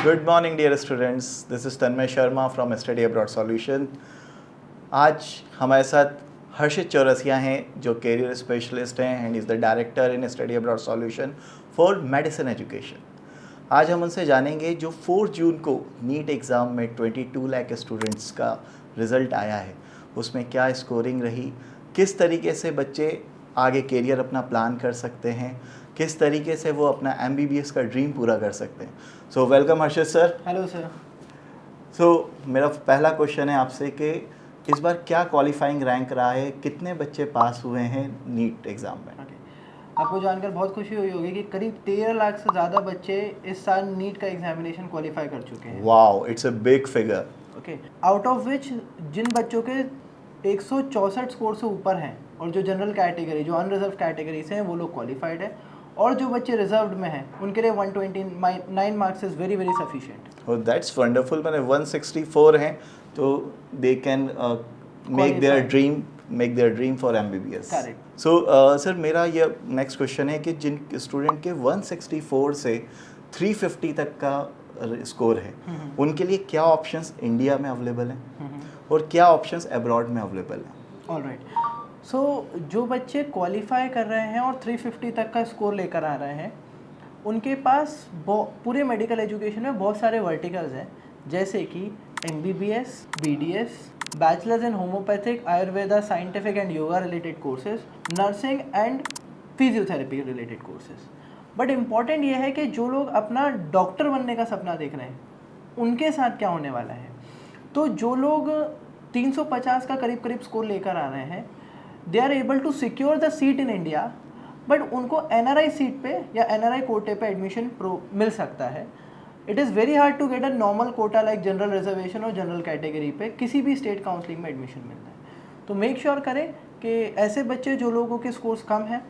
Good morning, dear students. This is Tanmay Sharma from Study Abroad Solution. आज हमारे साथ हर्षित चौरसिया हैं जो कैरियर स्पेशलिस्ट हैं and is the director in study abroad solution for medicine education. आज हम उनसे जानेंगे जो 4 जून को नीट एग्ज़ाम में 22 लाख स्टूडेंट्स का रिज़ल्ट आया है, उसमें क्या स्कोरिंग रही, किस तरीके से बच्चे आगे कैरियर अपना प्लान कर सकते हैं, किस तरीके से वो अपना MBBS का ड्रीम पूरा कर सकते हैं. So welcome Harshit sir. Hello sir. So मेरा पहला क्वेश्चन है आपसे कि इस बार क्या क्वालिफाइंग रैंक रहा है, कितने बच्चे पास हुए हैं नीट एग्ज़ाम में? आपको जानकर बहुत खुशी हुई होगी कि करीब 13 लाख से ज़्यादा बच्चे इस साल नीट का एग्जामिनेशन क्वालिफाई कर चुके हैं. Wow, it's a big figure. Okay, out of which जिन बच्चों के 164 स्कोर से ऊपर हैं और जो जनरल कैटेगरी, जो अनरिजर्व कैटेगरी से हैं, वो लोग क्वालिफाइड है, और जो बच्चे रिजर्व्ड में हैं उनके लिए 129 marks is very very sufficient. Oh, that's wonderful. मैंने 164 हैं तो they can make their dream for MBBS. Correct. So sir, मेरा ये नेक्स्ट क्वेश्चन है कि जिन स्टूडेंट के 164 से 350 तक का स्कोर है, उनके लिए क्या ऑप्शंस इंडिया में अवेलेबल हैं और क्या ऑप्शंस अब्रॉड में अवेलेबल हैं? ऑलराइट. सो जो बच्चे क्वालिफाई कर रहे हैं और 350 तक का स्कोर लेकर आ रहे हैं, उनके पास पूरे मेडिकल एजुकेशन में बहुत सारे वर्टिकल्स हैं, जैसे कि MBBS, BDS, bachelors in homeopathic, Ayurveda, scientific and yoga related courses, nursing and physiotherapy related courses. But important ये है कि जो लोग अपना डॉक्टर बनने का सपना देख रहे हैं, उनके साथ क्या होने वाला है. तो जो लोग 350 का करीब करीब स्कोर लेकर आ रहे हैं, they are able to secure the seat in India, but उनको NRI सीट पे या NRI कोटे पे एडमिशन मिल सकता है. It is very hard to get a normal quota like general reservation और जनरल कैटेगरी पे किसी भी स्टेट काउंसलिंग में एडमिशन मिलता है. तो मेक श्योर करें कि ऐसे बच्चे जो लोगों के स्कोर्स कम हैं,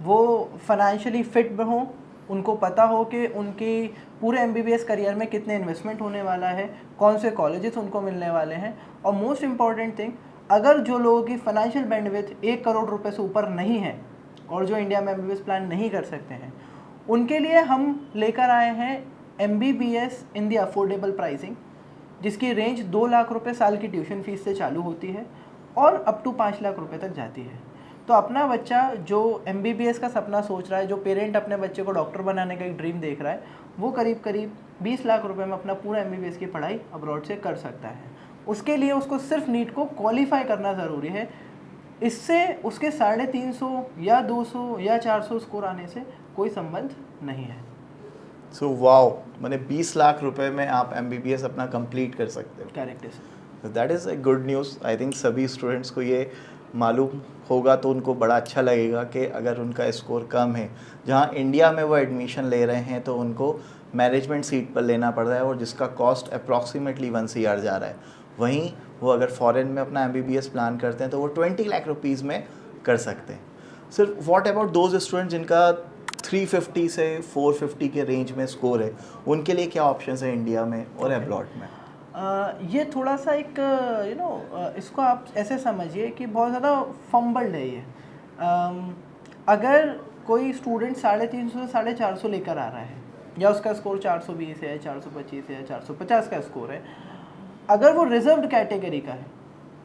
वो फाइनेंशियली फिट हों, उनको पता हो कि उनकी पूरे MBBS करियर में कितने इन्वेस्टमेंट होने वाला है, कौन से कॉलेजेस उनको मिलने वाले हैं, और मोस्ट इम्पॉर्टेंट थिंग, अगर जो लोगों की फाइनेंशियल बैंडविड्थ 1 करोड़ रुपए से ऊपर नहीं है और जो इंडिया में MBBS प्लान नहीं कर सकते हैं, उनके लिए हम लेकर आए हैं MBBS इन दी अफोर्डेबल प्राइसिंग, जिसकी रेंज 2 लाख रुपए साल की ट्यूशन फीस से चालू होती है और अप टू 5 लाख रुपए तक जाती है. तो अपना बच्चा जो MBBS का सपना सोच रहा है, जो पेरेंट अपने बच्चे को डॉक्टर बनाने का एक ड्रीम देख रहा है, वो करीब करीब 20 लाख रुपए में अपना पूरा MBBS की पढ़ाई अब्रॉड से कर सकता है. उसके लिए उसको सिर्फ नीट को क्वालिफाई करना ज़रूरी है. इससे उसके 350 या 200 या 400 स्कोर आने से कोई संबंध नहीं है. सो वाओ, मैंने 20 लाख रुपए में आप MBBS अपना कंप्लीट कर सकते हो. करेक्ट है sir. That is a good news. I think सभी स्टूडेंट्स को ये मालूम होगा तो उनको बड़ा अच्छा लगेगा कि अगर उनका स्कोर कम है, जहाँ इंडिया में वो एडमिशन ले रहे हैं तो उनको मैनेजमेंट सीट पर लेना पड़ रहा है और जिसका कॉस्ट अप्रॉक्सीमेटली 1 CR जा रहा है, वहीं वो अगर फॉरेन में अपना MBBS प्लान करते हैं तो वो 20 लाख रुपीज़ में कर सकते हैं. Sir, what about those student जिनका 350 से 450 के रेंज में स्कोर है, उनके लिए क्या ऑप्शंस है इंडिया में और अब्रॉड में? ये थोड़ा सा एक इसको आप ऐसे समझिए कि बहुत ज़्यादा फंबल्ड है ये. अगर कोई स्टूडेंट 350 से 450 लेकर आ रहा है, या उसका स्कोर 420 है, 425 है, 450 का स्कोर है, अगर वो रिजर्व्ड कैटेगरी का है,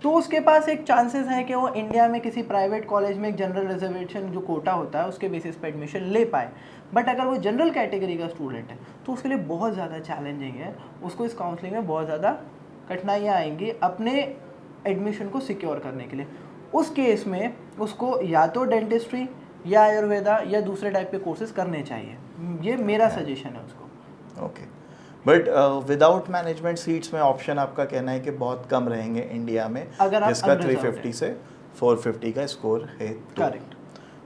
तो उसके पास एक चांसेस है कि वो इंडिया में किसी प्राइवेट कॉलेज में एक जनरल रिजर्वेशन जो कोटा होता है उसके बेसिस पे एडमिशन ले पाए. बट अगर वो जनरल कैटेगरी का स्टूडेंट है तो उसके लिए बहुत ज़्यादा चैलेंजिंग है, उसको इस काउंसलिंग में बहुत ज़्यादा कठिनाइयाँ आएंगी अपने एडमिशन को सिक्योर करने के लिए. उस केस में उसको या तो डेंटिस्ट्री या आयुर्वेदा या दूसरे टाइप के कोर्सेज करने चाहिए. ये मेरा सजेशन है उसको. Okay, but without management seats में ऑप्शन आपका कहना है कि बहुत कम रहेंगे इंडिया में, अगर आप जिसका 350 से 450 का स्कोर है. करेक्ट.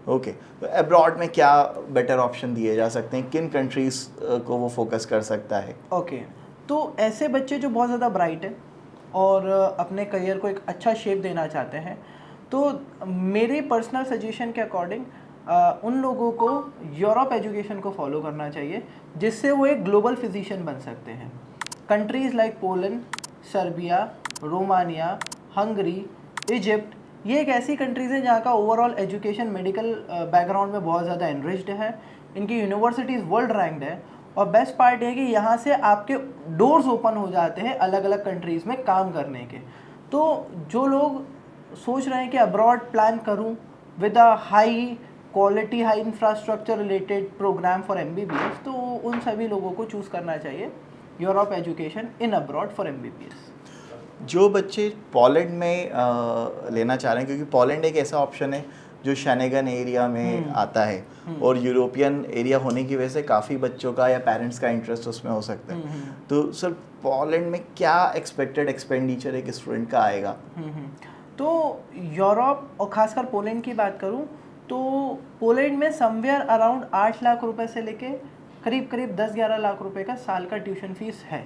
ओके, तो अब्रॉड में क्या बेटर ऑप्शन दिए जा सकते हैं, किन कंट्रीज़ को वो फोकस कर सकता है? ओके, तो ऐसे बच्चे जो बहुत ज़्यादा ब्राइट हैं और अपने करियर को एक अच्छा शेप देना चाहते हैं, तो मेरे पर्सनल सजेशन के अकॉर्डिंग उन लोगों को यूरोप एजुकेशन को फॉलो करना चाहिए, जिससे वो एक ग्लोबल फिजिशियन बन सकते हैं. Countries like Poland, Serbia, Romania, Hungary, Egypt, ये एक ऐसी कंट्रीज़ हैं जहाँ का ओवरऑल एजुकेशन मेडिकल बैकग्राउंड में बहुत ज़्यादा एनरिच्ड है. इनकी यूनिवर्सिटीज़ वर्ल्ड रैंक्ड है और बेस्ट पार्ट ये है कि यहाँ से आपके डोर्स ओपन हो जाते हैं अलग अलग कंट्रीज़ में काम करने के। तो जो लोग सोच रहे हैं कि अब्रॉड प्लान करूँ with a high quality high infrastructure related program for MBBS, तो उन सभी लोगों को चूज़ करना चाहिए Europe education in abroad for MBBS। जो बच्चे पोलैंड में लेना चाह रहे हैं, क्योंकि पोलैंड एक ऐसा ऑप्शन है जो शेनेगन एरिया में आता है और यूरोपियन एरिया होने की वजह से काफ़ी बच्चों का या पेरेंट्स का इंटरेस्ट उसमें हो सकता है। तो सर पोलैंड में क्या एक्सपेक्टेड एक्सपेंडिचर एक स्टूडेंट का आएगा? तो यूरोप और खासकर पोलैंड की बात करूं तो पोलैंड में समवेयर अराउंड 8 लाख रुपए से लेके करीब करीब 10-11 लाख रुपए का साल का ट्यूशन फीस है।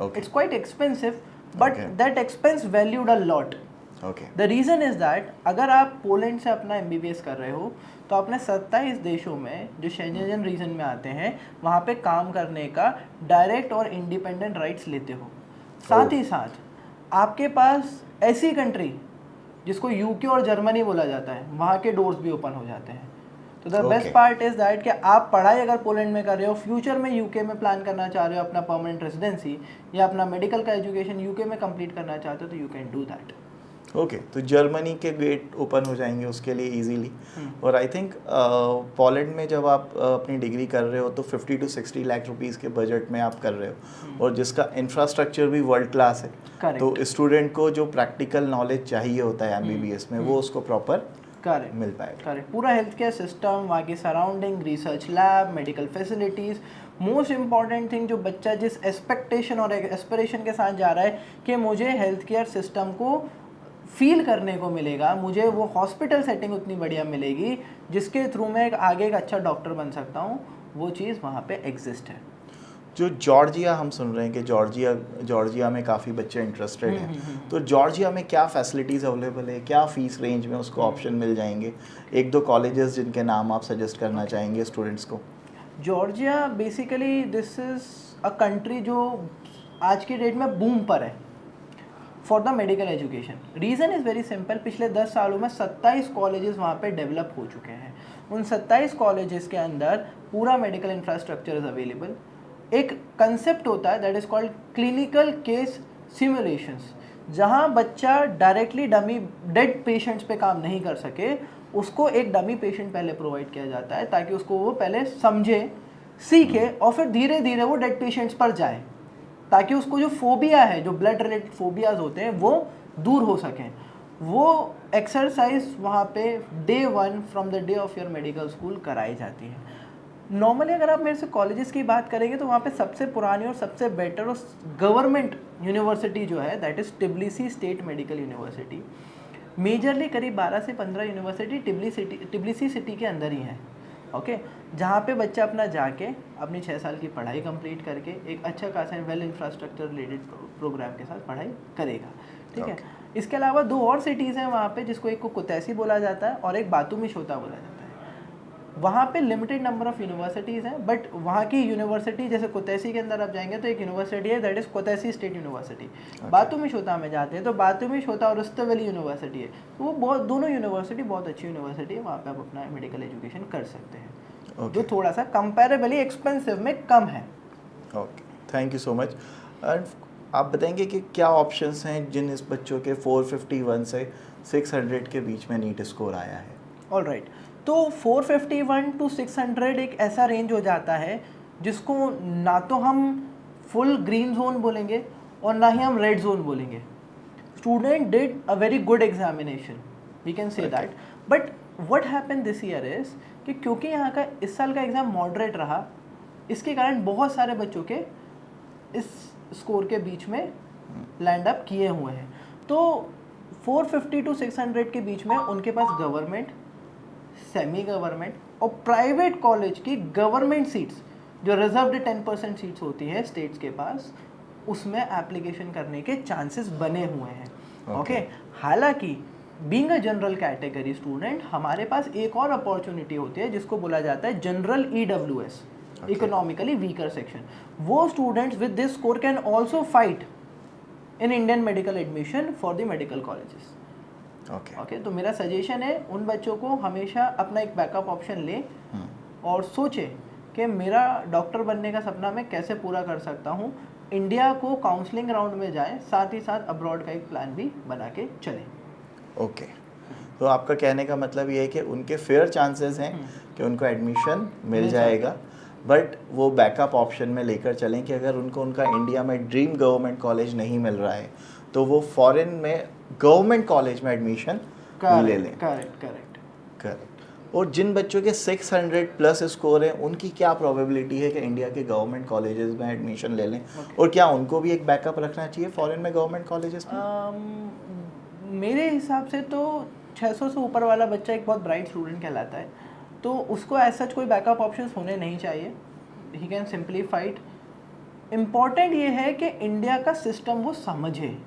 It's quite expensive but that expense valued a lot. The reason is that अगर आप पोलैंड से अपना MBBS कर रहे हो तो आपने 27 देशों में जो शेंजन रीजन में आते हैं वहाँ पे काम करने का डायरेक्ट और इंडिपेंडेंट राइट्स लेते हो। साथ ही साथ आपके पास ऐसी कंट्री जिसको UK और जर्मनी बोला जाता है वहाँ के डोर्स भी ओपन हो जाते हैं। तो the best part is that कि आप पढ़ाई अगर पोलैंड में कर रहे हो, फ्यूचर में UK में प्लान करना चाह रहे हो अपना परमानेंट रेजिडेंसी या अपना मेडिकल का एजुकेशन UK में कंप्लीट करना चाहते हो तो you can do that. Okay, तो जर्मनी के गेट ओपन हो जाएंगे उसके लिए इजीली। और आई थिंक पोलैंड में जब आप अपनी डिग्री कर रहे हो तो 50 to 60 लाख रुपीस के बजट में आप कर रहे हो और जिसका इंफ्रास्ट्रक्चर भी वर्ल्ड क्लास है। तो स्टूडेंट को जो प्रैक्टिकल नॉलेज चाहिए होता है MBBS में वो उसको प्रॉपर मिल पाएगा। करेक्ट, पूरा हेल्थ केयर सिस्टम, वहाँ की surrounding, research lab, medical facilities, most important thing जो बच्चा जिस एक्सपेक्टेशन और एस्पिरेशन के साथ जा रहा है कि मुझे हेल्थ केयर सिस्टम को फील करने को मिलेगा, मुझे वो हॉस्पिटल सेटिंग उतनी बढ़िया मिलेगी जिसके थ्रू मैं आगे एक अच्छा डॉक्टर बन सकता हूँ, वो चीज़ वहाँ पे एग्जिस्ट है। जो जॉर्जिया हम सुन रहे हैं कि जॉर्जिया में काफ़ी बच्चे इंटरेस्टेड हैं, तो जॉर्जिया में क्या फैसिलिटीज़ अवेलेबल है, क्या फ़ीस रेंज में उसको ऑप्शन मिल जाएंगे? 1-2 कॉलेजेस जिनके नाम आप सजेस्ट करना चाहेंगे स्टूडेंट्स को। Georgia basically this is a country जो आज की डेट में बूम पर है for the medical education. Reason is very simple, पिछले 10 सालों में 27 कॉलेजेस वहाँ पे डेवलप हो चुके हैं। उन 27 कॉलेजेस के अंदर पूरा मेडिकल इंफ्रास्ट्रक्चर इज़ अवेलेबल। एक कंसेप्ट होता है that is called clinical case simulations, जहाँ बच्चा डायरेक्टली डमी डेड पेशेंट्स पे काम नहीं कर सके, उसको एक डमी पेशेंट पहले प्रोवाइड किया जाता है ताकि उसको वो पहले समझे, सीखे और फिर धीरे धीरे वो डेड पेशेंट्स पर जाए, ताकि उसको जो फोबिया है, जो ब्लड रिलेटेड फोबियाज होते हैं, वो दूर हो सकें। वो एक्सरसाइज वहाँ पे day 1 from the day of your medical school कराई जाती है। नॉर्मली अगर आप मेरे से कॉलेजेस की बात करेंगे तो वहाँ पे सबसे पुरानी और सबसे बेटर और गवर्नमेंट यूनिवर्सिटी जो है that is Tbilisi state medical university. Majorly करीब 12 से 15 यूनिवर्सिटी टिब्लिसी सिटी के अंदर ही हैं। ओके, जहाँ पे बच्चा अपना जाके अपनी 6 साल की पढ़ाई कंप्लीट करके एक अच्छा खासा वेल इंफ्रास्ट्रक्चर रिलेटेड प्रोग्राम के साथ पढ़ाई करेगा। ठीक है, इसके अलावा 2 और सिटीज़ हैं वहाँ पे, जिसको एक को कुतैसी बोला जाता है और एक बातुमिशोता बोला जाता है। वहाँ पे लिमिटेड नंबर ऑफ यूनिवर्सिटीज़ हैं, बट वहाँ की यूनिवर्सिटी जैसे कुतैसी के अंदर आप जाएंगे तो एक यूनिवर्सिटी है दैट इज़ कुतैसी स्टेट यूनिवर्सिटी। बातुमिशोता में जाते हैं तो बातुमिशोता और रुस्तवेली यूनिवर्सिटी है। तो वो बहुत, दोनों यूनिवर्सिटी बहुत अच्छी यूनिवर्सिटी है, वहाँ पे आप अपना मेडिकल एजुकेशन कर सकते हैं। जो थोड़ा सा कंपेरेबली एक्सपेंसिव में कम है। Okay, thank you so much. And आप बताएंगे कि क्या ऑप्शंस हैं जिन इस बच्चों के 451 से 600 के बीच में नीट स्कोर आया है? ऑल राइट, तो 451 to 600 एक ऐसा रेंज हो जाता है जिसको ना तो हम फुल ग्रीन जोन बोलेंगे और ना ही हम रेड जोन बोलेंगे। Student did a very good examination, we can say that, but what happen this year is कि क्योंकि यहाँ का इस साल का एग्ज़ाम मॉडरेट रहा, इसके कारण बहुत सारे बच्चों के इस स्कोर के बीच में लैंड अप किए हुए हैं। तो 450 to 600 के बीच में उनके पास गवर्नमेंट, सेमी गवर्नमेंट और प्राइवेट कॉलेज की गवर्नमेंट सीट्स जो रिजर्व्ड 10% सीट्स होती है स्टेट्स के पास, उसमें एप्लीकेशन करने के चांसेस बने हुए हैं। ओके, हालांकि being a general category student हमारे पास एक और अपॉर्चुनिटी होती है जिसको बोला जाता है general EWS, economically weaker section. वो students with this score can also fight in Indian medical admission for the medical colleges. Okay, तो मेरा सजेशन है उन बच्चों को हमेशा अपना एक बैकअप ऑप्शन ले और सोचे कि मेरा डॉक्टर बनने का सपना मैं कैसे पूरा कर सकता हूँ, इंडिया को काउंसलिंग राउंड में जाएं, साथ ही साथ अब्रॉड का एक प्लान भी बना के चलें। ओके, तो आपका कहने का मतलब ये है कि उनके फेयर चांसेस हैं कि उनको एडमिशन मिल जाएगा, बट वो बैकअप ऑप्शन में लेकर चलें कि अगर उनको उनका इंडिया में ड्रीम गवर्नमेंट कॉलेज नहीं मिल रहा है तो वो फॉरेन में गवर्नमेंट कॉलेज में एडमिशन ले लें। करेक्ट। और जिन बच्चों के 600 प्लस स्कोर हैं उनकी क्या प्रोबेबिलिटी है कि इंडिया के गवर्नमेंट कॉलेजेस में एडमिशन ले लें? और क्या उनको भी एक बैकअप रखना चाहिए फॉरेन में गवर्नमेंट कॉलेजेस में? मेरे हिसाब से तो 600 से ऊपर वाला बच्चा एक बहुत ब्राइट स्टूडेंट कहलाता है, तो उसको एज सच कोई बैकअप ऑप्शंस होने नहीं चाहिए। He can simplified. इम्पॉर्टेंट ये है कि इंडिया का सिस्टम वो समझे,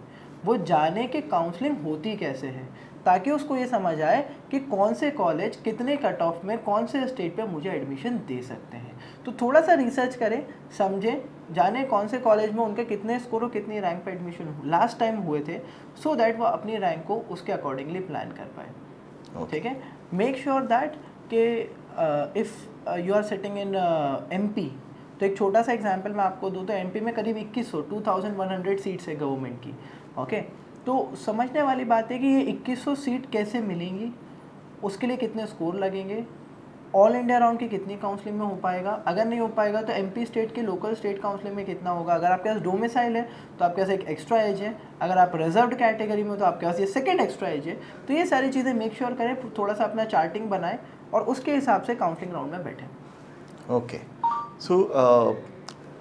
वो जाने कि काउंसलिंग होती कैसे है, ताकि उसको ये समझ आए कि कौन से कॉलेज कितने कट ऑफ में कौन से स्टेट पे मुझे एडमिशन दे सकते हैं। तो थोड़ा सा रिसर्च करें, समझें, जाने कौन से कॉलेज में उनके कितने स्कोर और कितनी रैंक पे एडमिशन लास्ट टाइम हुए थे, सो दैट वो अपनी रैंक को उसके अकॉर्डिंगली प्लान कर पाए। ठीक है, मेक श्योर दैट कि if you are sitting in MP, तो एक छोटा सा एग्जांपल मैं आपको दूँ तो MP में करीब 2100 सीट्स है गवर्नमेंट की। ओके, तो समझने वाली बात है कि ये 2100 सीट कैसे मिलेंगी, उसके लिए कितने स्कोर लगेंगे, ऑल इंडिया राउंड की कितनी काउंसलिंग में हो पाएगा, अगर नहीं हो पाएगा तो MP स्टेट के लोकल स्टेट काउंसलिंग में कितना होगा, अगर आपके पास डोमिसाइल है तो आपके पास एक एक्स्ट्रा एज है, अगर आप रिजर्व्ड कैटेगरी में हो तो आपके पास ये सेकंड एक्स्ट्रा एज है। तो ये सारी चीज़ें मेक श्योर करें, थोड़ा सा अपना चार्टिंग बनाएं और उसके हिसाब से काउंसलिंग राउंड में बैठें। ओके, सो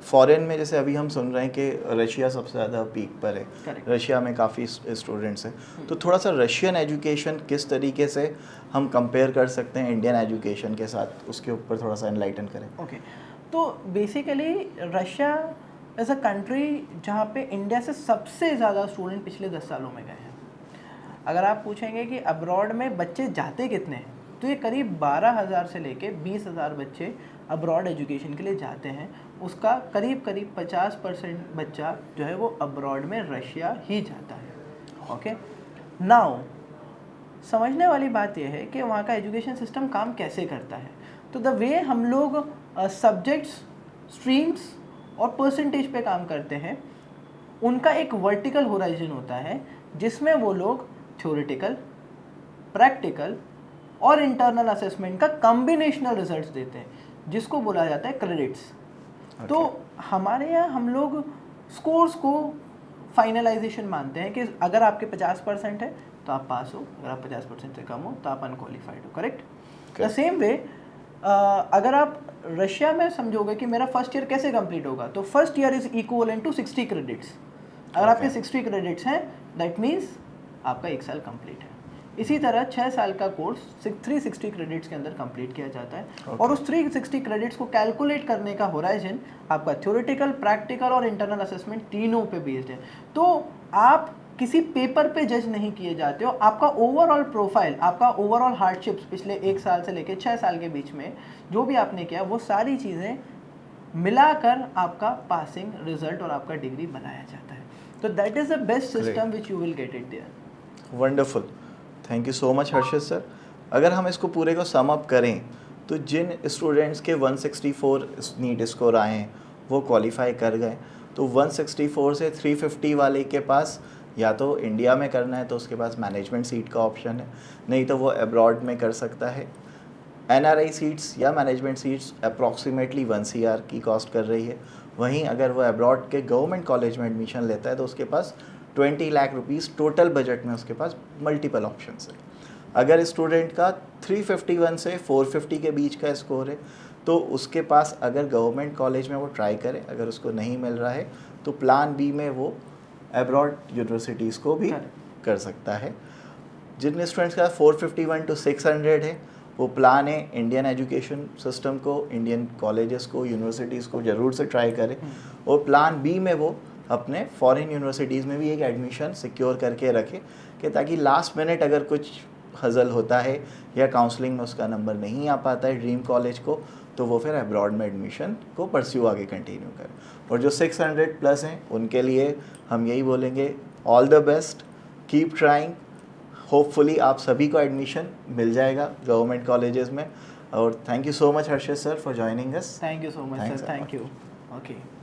फॉरेन में जैसे अभी हम सुन रहे हैं कि रशिया सबसे ज़्यादा पीक पर है। Correct. रशिया में काफ़ी स्टूडेंट्स हैं, तो थोड़ा सा रशियन एजुकेशन किस तरीके से हम कंपेयर कर सकते हैं इंडियन एजुकेशन के साथ, उसके ऊपर थोड़ा सा एनलाइटन करें। ओके, तो basically Russia as a country जहाँ पे इंडिया से सबसे ज़्यादा स्टूडेंट पिछले 10 सालों में गए हैं। अगर आप पूछेंगे कि अब्रॉड में बच्चे जाते कितने हैं, तो ये करीब 12,000 से लेके 20,000 बच्चे अब्रॉड एजुकेशन के लिए जाते हैं। उसका करीब 50% बच्चा जो है वो अब्रॉड में रशिया ही जाता है। ओके, नाउ समझने वाली बात यह है कि वहाँ का एजुकेशन सिस्टम काम कैसे करता है। तो द वे हम लोग सब्जेक्ट्स, स्ट्रीम्स और परसेंटेज पे काम करते हैं, उनका एक वर्टिकल होराइजन होता है जिसमें वो लोग थ्योरेटिकल, प्रैक्टिकल और इंटरनल असेसमेंट का कॉम्बिनेशनल रिजल्ट्स देते हैं, जिसको बोला जाता है क्रेडिट्स। तो हमारे यहाँ हम लोग स्कोर्स को फाइनलाइजेशन मानते हैं कि अगर आपके 50% है तो आप पास हो, अगर आप 50% से कम हो तो आप अनक्वालिफाइड हो। करेक्ट। द सेम वे अगर आप रशिया में समझोगे कि मेरा फर्स्ट ईयर कैसे कंप्लीट होगा, तो first year is equivalent to 60 credits. अगर आपके 60 क्रेडिट्स हैं दैट मीन्स आपका 1 साल कंप्लीट है। इसी तरह 6 साल का कोर्स 360 क्रेडिट्स के अंदर कंप्लीट किया जाता है। और उस 360 क्रेडिट्स को कैलकुलेट करने का होराइजन आपका थ्योरेटिकल, प्रैक्टिकल और इंटरनल असेसमेंट तीनों पे बेस्ड है। तो आप किसी पेपर पे जज नहीं किए जाते हो, आपका ओवरऑल प्रोफाइल, आपका ओवरऑल हार्डशिप्स पिछले 1 साल से लेकर 6 साल के बीच में जो भी आपने किया, वो सारी चीज़ें मिलाकर आपका पासिंग रिजल्ट और आपका डिग्री बनाया जाता है। तो that is the best system which you will get it there. Wonderful, thank you so much Harshit sir. अगर हम इसको पूरे को सम अप करें तो जिन स्टूडेंट्स के 164 नीट स्कोर आए हैं वो क्वालिफाई कर गए, तो 164 से 350 वाले के पास या तो इंडिया में करना है तो उसके पास मैनेजमेंट सीट का ऑप्शन है, नहीं तो वो अब्रॉड में कर सकता है। NRI सीट्स या मैनेजमेंट सीट्स अप्रॉक्सीमेटली 1 CR की कॉस्ट कर रही है। वहीं अगर वो अब्रॉड के गवर्नमेंट कॉलेज में एडमिशन लेता है तो उसके पास 20 लाख रुपीज़ टोटल बजट में उसके पास मल्टीपल ऑप्शंस है। अगर स्टूडेंट का 351 से 450 के बीच का स्कोर है तो उसके पास अगर गवर्नमेंट कॉलेज में वो ट्राई करे, अगर उसको नहीं मिल रहा है तो प्लान B में वो अब्रॉड यूनिवर्सिटीज़ को भी कर सकता है। जिन स्टूडेंट्स का 451 to 600 है वो प्लान है इंडियन एजुकेशन सिस्टम को, इंडियन कॉलेजेस को, यूनिवर्सिटीज़ को ज़रूर से ट्राई करें। और प्लान B में वो अपने फॉरेन यूनिवर्सिटीज़ में भी एक एडमिशन सिक्योर करके रखे कि ताकि लास्ट मिनट अगर कुछ हज़ल होता है या काउंसलिंग में उसका नंबर नहीं आ पाता है ड्रीम कॉलेज को, तो वो फिर अब्रॉड में एडमिशन को परस्यू आगे कंटिन्यू करें। और जो 600 प्लस हैं उनके लिए हम यही बोलेंगे, all the best, keep trying, hopefully आप सभी को एडमिशन मिल जाएगा गवर्नमेंट कॉलेजेस में। और thank you so much Harshit sir for joining us. Thank you so much Thanks sir, a lot. Thank you. Okay.